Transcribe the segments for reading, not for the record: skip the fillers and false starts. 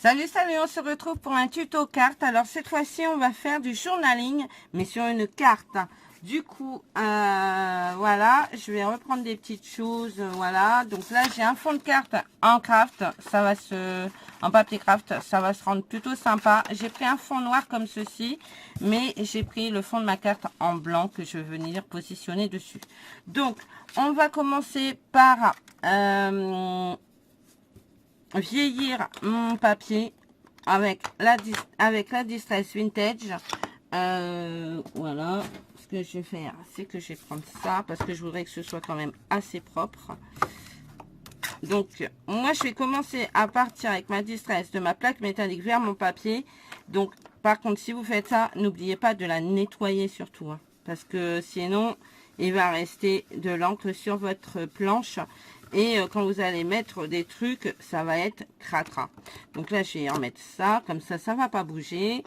Salut, salut, on se retrouve pour un tuto carte. Alors cette fois-ci, on va faire du journaling, mais sur une carte. Du coup, voilà, je vais reprendre des petites choses, voilà. Donc là, j'ai un fond de carte en craft, en papier craft, ça va se rendre plutôt sympa. J'ai pris un fond noir comme ceci, mais j'ai pris le fond de ma carte en blanc que je vais venir positionner dessus. Donc, on va commencer par vieillir mon papier avec la Distress Vintage. Voilà, ce que je vais faire, c'est que je vais prendre ça parce que je voudrais que ce soit quand même assez propre. Donc moi je vais commencer à partir avec ma Distress de ma plaque métallique vers mon papier. Donc par contre, si vous faites ça, n'oubliez pas de la nettoyer surtout, hein, parce que sinon il va rester de l'encre sur votre planche. Et quand vous allez mettre des trucs, ça va être cracra. Donc là, je vais en mettre ça. Comme ça, ça va pas bouger.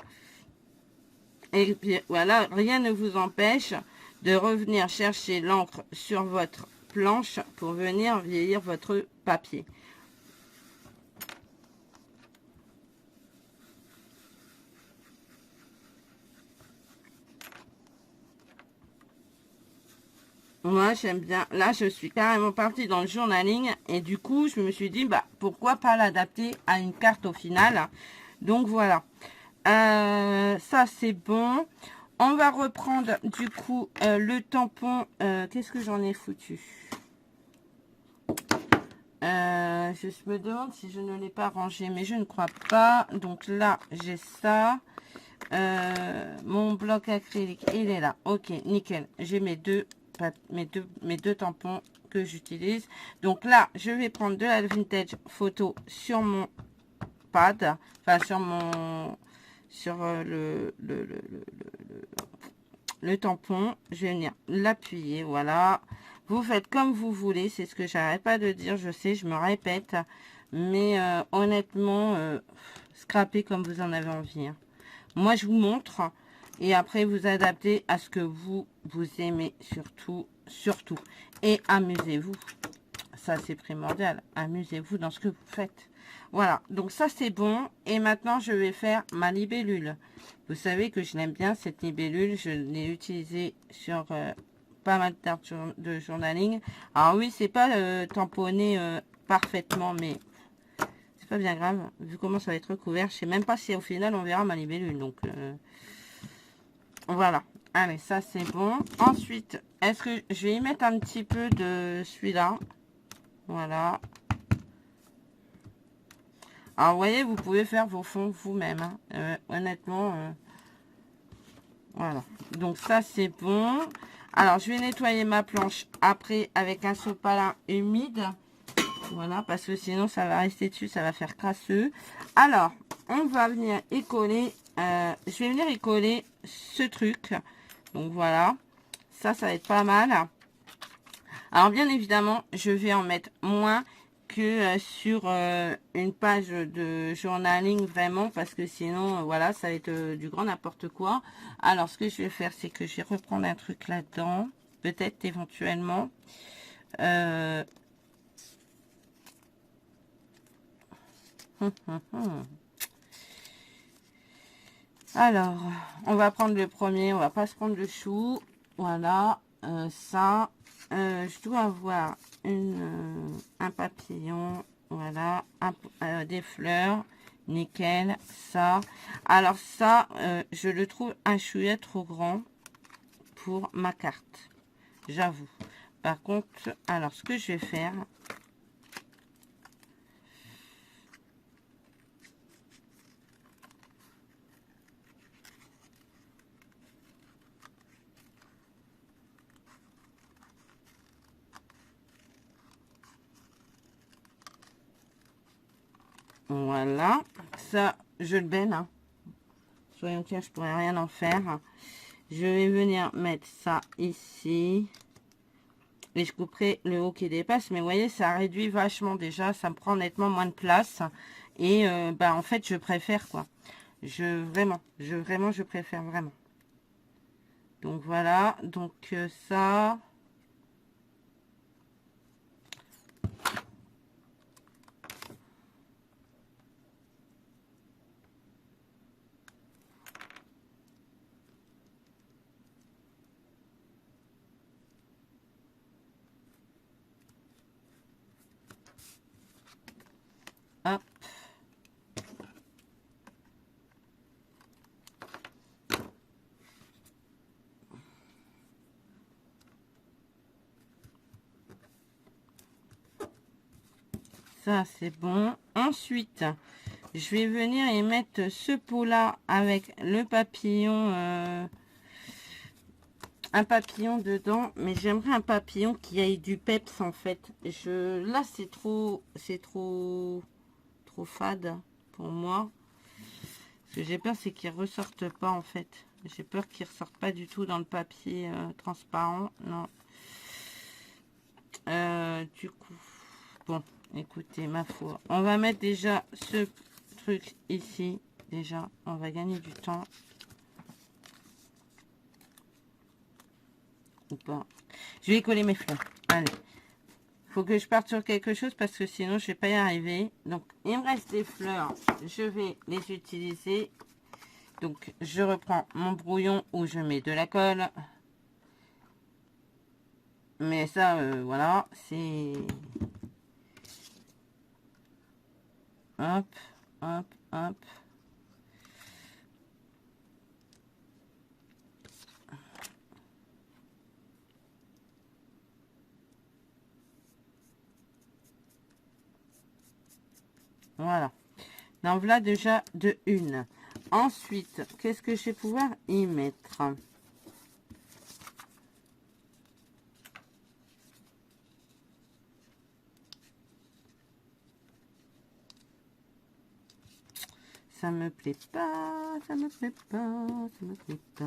Et puis voilà, rien ne vous empêche de revenir chercher l'encre sur votre planche pour venir vieillir votre papier. Moi, j'aime bien. Là, je suis carrément partie dans le journaling. Et du coup, je me suis dit, bah, pourquoi pas l'adapter à une carte au final. Donc, voilà. Ça, c'est bon. On va reprendre, du coup, le tampon. Qu'est-ce que j'en ai foutu? Je me demande si je ne l'ai pas rangé, mais je ne crois pas. Donc là, j'ai ça. Mon bloc acrylique, il est là. Ok, nickel. J'ai mes deux tampons que j'utilise. Donc là, je vais prendre de la vintage photo sur mon pad, enfin sur le tampon. Je vais venir l'appuyer, voilà. Vous faites comme vous voulez, c'est ce que j'arrête pas de dire. Je sais, je me répète, mais honnêtement, scrapez comme vous en avez envie, hein. Moi, je vous montre et après, vous adaptez à ce que vous aimez surtout. Et amusez-vous. Ça, c'est primordial. Amusez-vous dans ce que vous faites. Voilà, donc ça, c'est bon. Et maintenant, je vais faire ma libellule. Vous savez que je l'aime bien, cette libellule. Je l'ai utilisée sur pas mal de journaling. Alors oui, c'est pas tamponné parfaitement, mais c'est pas bien grave, vu comment ça va être recouvert. Je sais même pas si au final on verra ma libellule. Donc voilà. Allez, ça c'est bon. Ensuite, est-ce que je vais y mettre un petit peu de celui-là? Voilà. Alors vous voyez, vous pouvez faire vos fonds vous-même, hein. Honnêtement, voilà. Donc ça c'est bon. Alors je vais nettoyer ma planche après avec un sopalin humide. Voilà, parce que sinon ça va rester dessus, ça va faire crasseux. Alors, on va venir y coller, je vais venir y coller ce truc. Donc voilà, ça va être pas mal. Alors bien évidemment, je vais en mettre moins que sur une page de journaling vraiment, parce que sinon, voilà, ça va être du grand n'importe quoi. Alors, ce que je vais faire, c'est que je vais reprendre un truc là-dedans, peut-être éventuellement. Alors, on va prendre le premier, on va pas se prendre le chou. Voilà, ça. Je dois avoir un papillon, voilà, des fleurs, nickel, ça. Alors ça, je le trouve un chouïa trop grand pour ma carte, j'avoue. Par contre, alors ce que je vais faire, voilà, ça, je le baigne, hein. Soyons clairs, je pourrais rien en faire. Je vais venir mettre ça ici. Et je couperai le haut qui dépasse. Mais vous voyez, ça réduit vachement déjà. Ça me prend nettement moins de place. Et bah, en fait, je préfère quoi. Vraiment, je préfère vraiment. Donc voilà. Donc ça... ça c'est bon. Ensuite, je vais venir et mettre ce pot là avec le papillon, un papillon dedans, mais j'aimerais un papillon qui ait du peps en fait. Là c'est trop fade pour moi. Ce que j'ai peur c'est qu'il ressorte pas en fait. J'ai peur qu'il ressorte pas du tout dans le papier transparent. Non. Du coup, bon, écoutez, ma foi, on va mettre déjà ce truc ici. Déjà, on va gagner du temps. Ou pas. Je vais coller mes fleurs. Allez. Faut que je parte sur quelque chose parce que sinon, je vais pas y arriver. Donc, il me reste des fleurs. Je vais les utiliser. Donc, je reprends mon brouillon où je mets de la colle. Mais ça, voilà, c'est... Hop, hop, hop. Voilà. Donc voilà déjà de une. Ensuite, qu'est-ce que je vais pouvoir y mettre? Ça me plaît pas, ça me plaît pas, ça me plaît pas.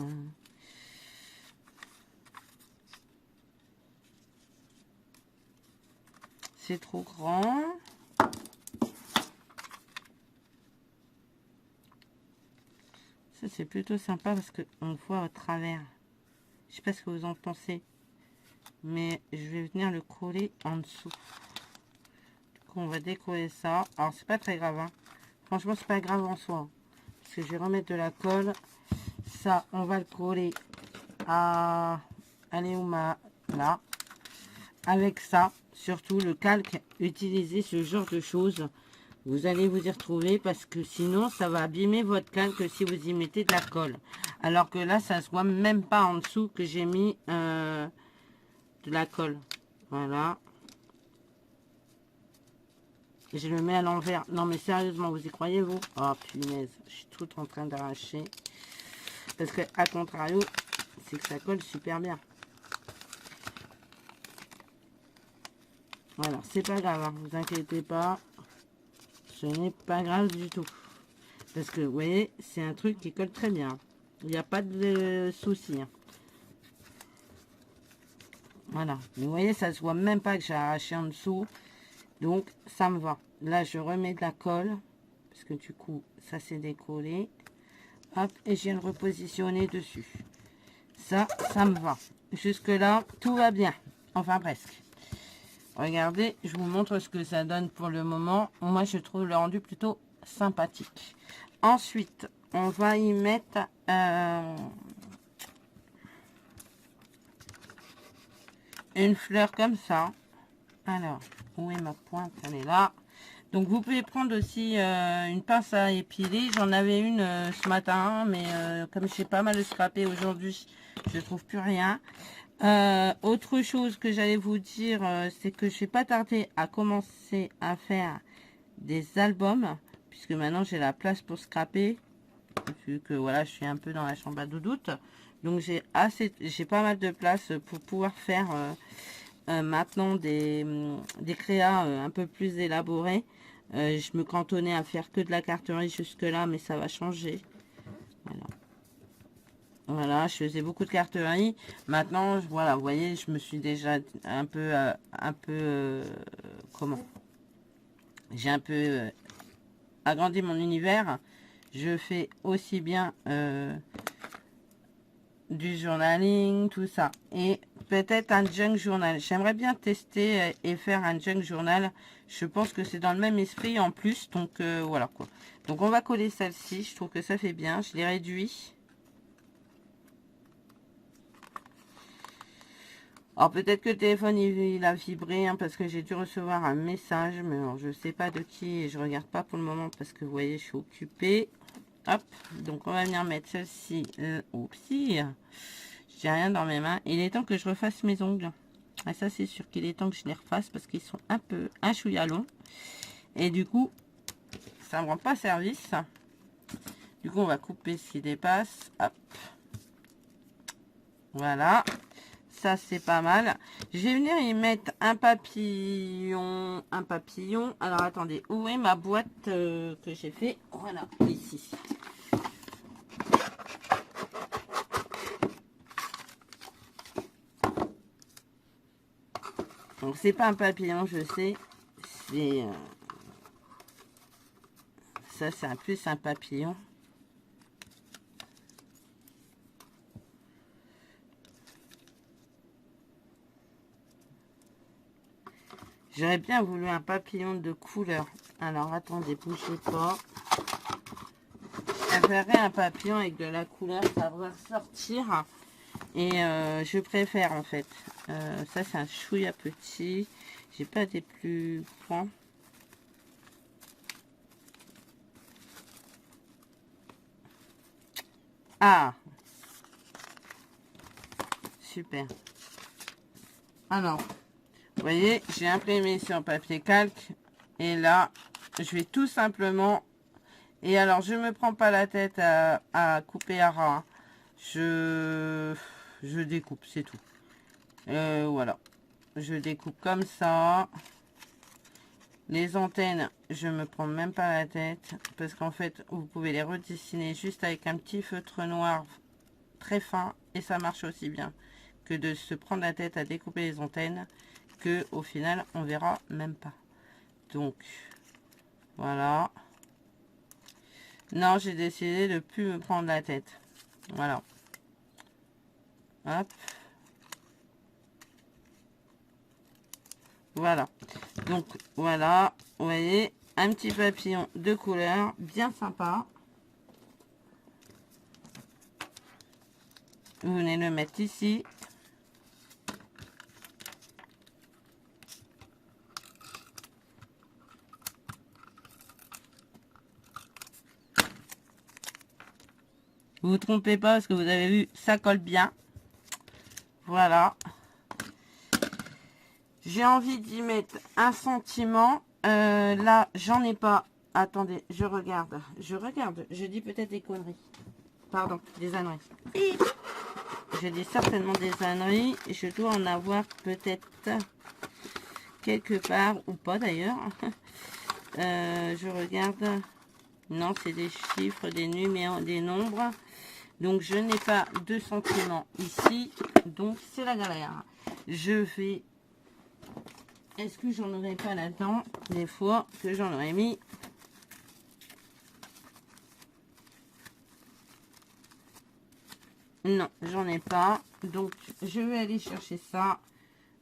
C'est trop grand. Ça, c'est plutôt sympa parce qu'on voit au travers. Je sais pas ce que vous en pensez. Mais je vais venir le coller en dessous. Du coup, on va décoller ça. Alors, c'est pas très grave. Hein. Franchement, c'est pas grave en soi. Parce que je vais remettre de la colle. Ça, on va le coller à... Allez, où ma... Là. Avec ça, surtout le calque, utilisez ce genre de choses. Vous allez vous y retrouver parce que sinon, ça va abîmer votre calque si vous y mettez de la colle. Alors que là, ça se voit même pas en dessous que j'ai mis de la colle. Voilà. Je le mets à l'envers. Non, mais sérieusement, vous y croyez, vous? Oh, punaise. Je suis tout en train d'arracher. Parce que, à contrario, c'est que ça colle super bien. Voilà, c'est pas grave, hein, vous inquiétez pas. Ce n'est pas grave du tout. Parce que, vous voyez, c'est un truc qui colle très bien. Il n'y a pas de souci. Hein. Voilà. Mais vous voyez, ça se voit même pas que j'ai arraché en dessous. Donc, ça me va. Là, je remets de la colle. Parce que du coup, ça s'est décollé. Hop, et je viens le repositionner dessus. Ça me va. Jusque-là, tout va bien. Enfin, presque. Regardez, je vous montre ce que ça donne pour le moment. Moi, je trouve le rendu plutôt sympathique. Ensuite, on va y mettre une fleur comme ça. Alors, où est ma pointe? Elle est là. Donc, vous pouvez prendre aussi une pince à épiler. J'en avais une ce matin, mais comme j'ai pas mal scrappé aujourd'hui, je trouve plus rien. Autre chose que j'allais vous dire, c'est que je vais pas tarder à commencer à faire des albums, puisque maintenant j'ai la place pour scraper, vu que voilà, je suis un peu dans la chambre à doudoute. Donc j'ai pas mal de place pour pouvoir faire maintenant des créas un peu plus élaborés. Je me cantonnais à faire que de la carterie jusque là, mais ça va changer. Voilà. Voilà, je faisais beaucoup de carterie. Maintenant, voilà, vous voyez, je me suis déjà un peu, comment? J'ai un peu agrandi mon univers. Je fais aussi bien du journaling, tout ça. Et peut-être un junk journal. J'aimerais bien tester et faire un junk journal. Je pense que c'est dans le même esprit en plus. Donc, voilà quoi. Donc, on va coller celle-ci. Je trouve que ça fait bien. Je l'ai réduit. Alors peut-être que le téléphone il a vibré hein, parce que j'ai dû recevoir un message, mais alors, je sais pas de qui et je regarde pas pour le moment parce que vous voyez je suis occupée. Hop, donc on va venir mettre celle-ci. Oupsie, j'ai rien dans mes mains. Il est temps que je refasse mes ongles. Ah, ça c'est sûr qu'il est temps que je les refasse parce qu'ils sont un peu un chouïa longs. Et du coup, ça me rend pas service. Du coup, on va couper ce qui dépasse. Hop. Voilà. Ça, c'est pas mal. Je vais venir y mettre un papillon. Un papillon. Alors, attendez. Où est ma boîte que j'ai fait? Voilà, ici. Donc, c'est pas un papillon, je sais. C'est... ça, c'est plus un papillon. J'aurais bien voulu un papillon de couleur. Alors, attendez, bougez pas. Je préférerais un papillon avec de la couleur, ça va sortir. Et je préfère, en fait. Ça, c'est un chouïa petit. J'ai pas des plus grands. Ah! Super. Alors, vous voyez, j'ai imprimé sur papier calque. Et là, je vais tout simplement... Et alors, je me prends pas la tête à couper à ras. Je découpe, c'est tout. Voilà. Je découpe comme ça. Les antennes, je me prends même pas la tête. Parce qu'en fait, vous pouvez les redessiner juste avec un petit feutre noir très fin. Et ça marche aussi bien que de se prendre la tête à découper les antennes. Que au final, on verra même pas. Donc, voilà. Non, j'ai décidé de plus me prendre la tête. Voilà. Hop. Voilà. Donc, voilà. Vous voyez, un petit papillon de couleur. Bien sympa. Vous venez le mettre ici. Vous vous trompez pas parce que vous avez vu, ça colle bien. Voilà. J'ai envie d'y mettre un sentiment. Là, j'en ai pas. Attendez, je regarde. Je dis peut-être des conneries. Pardon, des âneries. Je dis certainement des âneries. Je dois en avoir peut-être quelque part ou pas d'ailleurs. Je regarde. Non, c'est des chiffres, des numéros, des nombres. Donc, je n'ai pas de sentiments ici. Donc, c'est la galère. Je vais... Est-ce que j'en aurais pas là-dedans? Des fois que j'en aurais mis. Non, j'en ai pas. Donc, je vais aller chercher ça.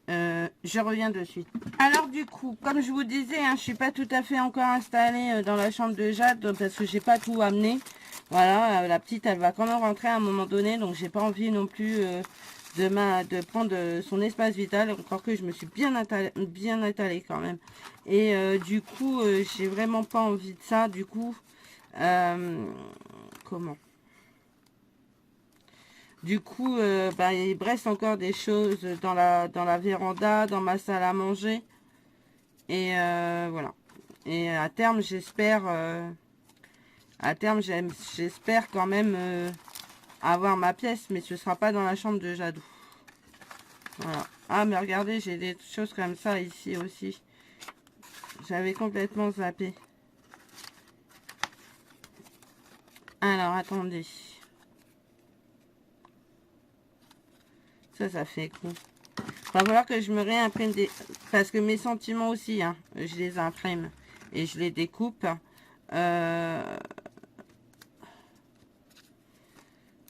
Je reviens de suite. Alors du coup, comme je vous disais, hein, je suis pas tout à fait encore installée dans la chambre de Jade parce que j'ai pas tout amené. Voilà, la petite, elle va quand même rentrer à un moment donné, donc j'ai pas envie non plus de prendre son espace vital. Encore que je me suis bien étalée quand même. Et du coup, j'ai vraiment pas envie de ça. Du coup, comment? Du coup, bah, il me reste encore des choses dans la véranda, dans ma salle à manger. Et voilà. Et à terme, j'espère quand même avoir ma pièce, mais ce sera pas dans la chambre de Jadou. Voilà. Ah, mais regardez, j'ai des choses comme ça ici aussi. J'avais complètement zappé. Alors, attendez. Ça fait coup. Va falloir que je me réimprime des... Parce que mes sentiments aussi, hein, je les imprime. Et je les découpe.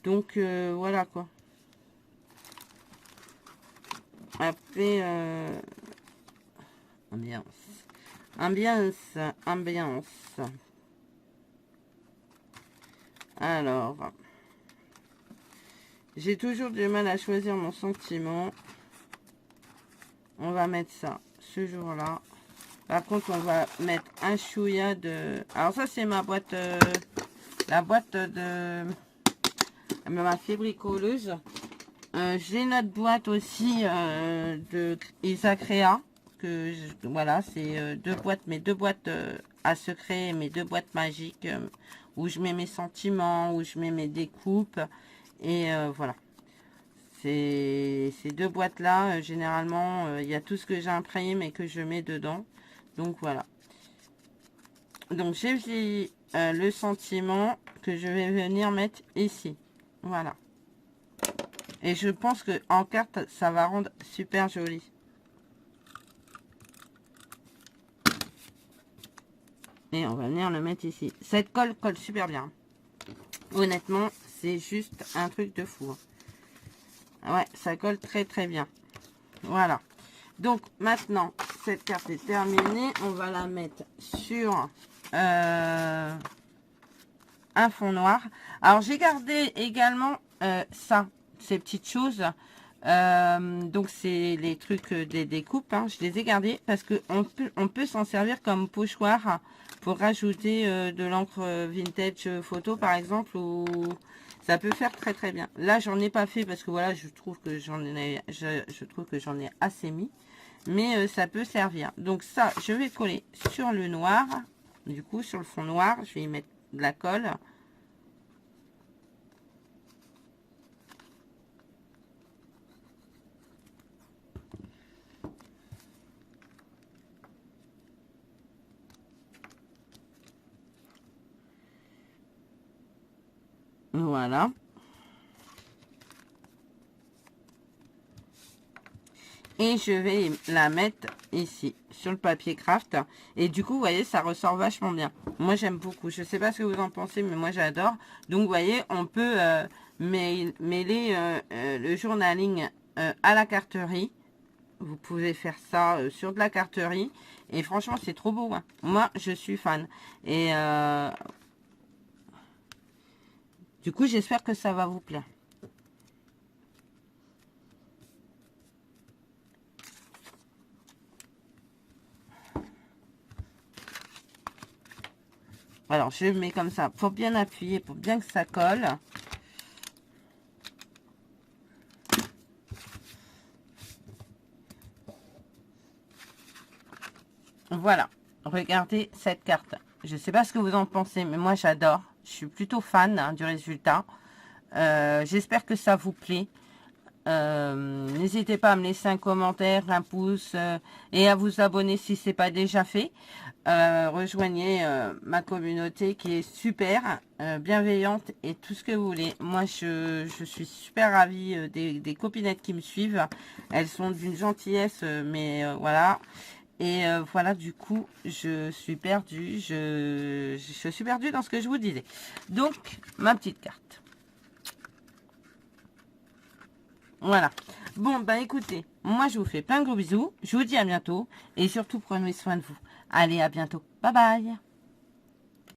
Donc, voilà, quoi. Après, ambiance. Alors... J'ai toujours du mal à choisir mon sentiment. On va mettre ça ce jour-là. Par contre, on va mettre un chouïa de... Alors ça, c'est ma boîte... la boîte de... ma fébricoleuse. J'ai notre boîte aussi de Isacrea. que voilà, c'est deux boîtes, mes deux boîtes à secret, mes deux boîtes magiques où je mets mes sentiments, où je mets mes découpes. Et voilà. Ces deux boîtes-là, généralement, il y a tout ce que j'imprime et que je mets dedans. Donc voilà. Donc j'ai pris le sentiment que je vais venir mettre ici. Voilà. Et je pense que en carte, ça va rendre super joli. Et on va venir le mettre ici. Cette colle colle super bien. Honnêtement, c'est juste un truc de fou. Ouais, ça colle très très bien. Voilà. Donc maintenant, cette carte est terminée. On va la mettre sur un fond noir. Alors j'ai gardé également ça, ces petites choses. Donc c'est les trucs des découpes. Hein. Je les ai gardés parce que on peut s'en servir comme pochoir pour rajouter de l'encre vintage photo par exemple, ou ça peut faire très très bien. Là j'en ai pas fait parce que voilà, je trouve que j'en ai assez mis, mais ça peut servir. Donc ça, je vais coller sur le noir. Du coup sur le fond noir, je vais y mettre de la colle. Voilà. Et je vais la mettre ici, sur le papier craft. Et du coup, vous voyez, ça ressort vachement bien. Moi, j'aime beaucoup. Je sais pas ce que vous en pensez, mais moi, j'adore. Donc, vous voyez, on peut mêler le journaling à la carterie. Vous pouvez faire ça sur de la carterie. Et franchement, c'est trop beau. Hein. Moi, je suis fan. Et du coup, j'espère que ça va vous plaire. Alors, je mets comme ça pour bien appuyer, pour bien que ça colle. Voilà. Regardez cette carte. Je ne sais pas ce que vous en pensez, mais moi, j'adore. Je suis plutôt fan hein, du résultat. J'espère que ça vous plaît. N'hésitez pas à me laisser un commentaire, un pouce et à vous abonner si ce n'est pas déjà fait. Rejoignez ma communauté qui est super, bienveillante et tout ce que vous voulez. Moi, je suis super ravie des copinettes qui me suivent. Elles sont d'une gentillesse, mais voilà. Et voilà, du coup, je suis perdue. Je suis perdue dans ce que je vous disais. Donc, ma petite carte. Voilà. Bon, bah écoutez, moi je vous fais plein de gros bisous. Je vous dis à bientôt. Et surtout, prenez soin de vous. Allez, à bientôt. Bye bye.